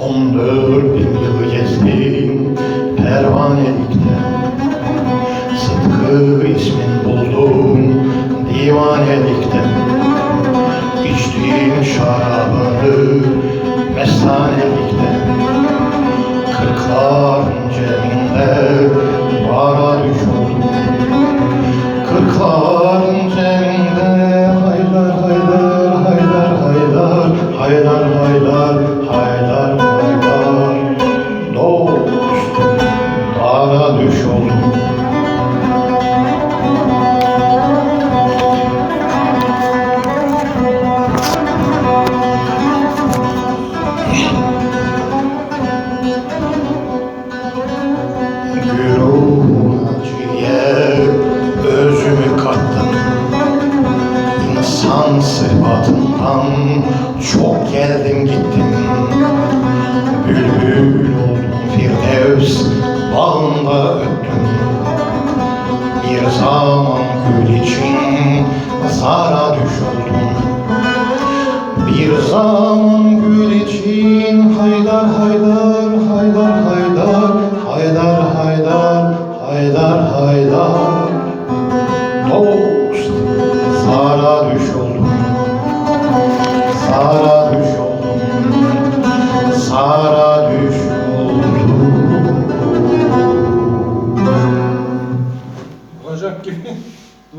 14.000 yıl gezdim pervanelikte. Sıtkı ismin buldum divanelikte. İçtiğim şarabını mestanelikte. Kırkların cebinde bara düş oldum. Kırkların cebinde haydar haydar haydar haydar haydar haydar haydar haydar dost bara düş oldum. Özümü kattım, insan sıfatından çok geldim gittim. Bülbül oldum Firdevs bağında öttüm. Bir zaman gül için zara düş oldum.